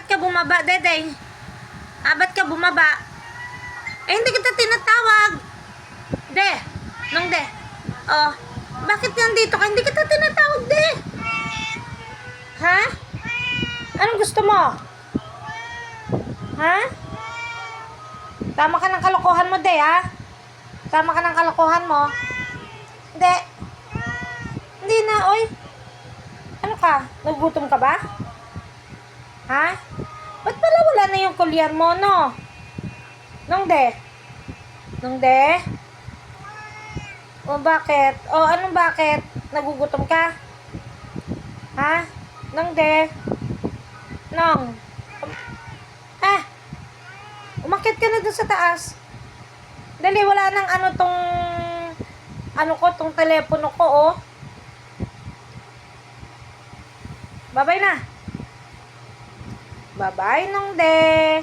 ba't ka bumaba, Dede? Ba't ka bumaba? Hindi kita tinatawag. De, nung de. Oh, bakit nandito ka? Hindi kita tinatawag, de. Ha? Anong gusto mo? Ha? Tama ka ng kalokohan mo, de, ha? Tama ka ng kalokohan mo. Hindi. Hindi na, oy. Ano ka? Nagugutom ka ba? Ha? Ba't pala wala na yung kulyan mo, no? Nung de? Nung de? O bakit? O anong bakit? Nagugutom ka? Ha? Nung de? Nung? Umakyat ka na dun sa taas. Dali, wala nang tong telepono ko, oh. Bye-bye na. Bye-bye, Nong De.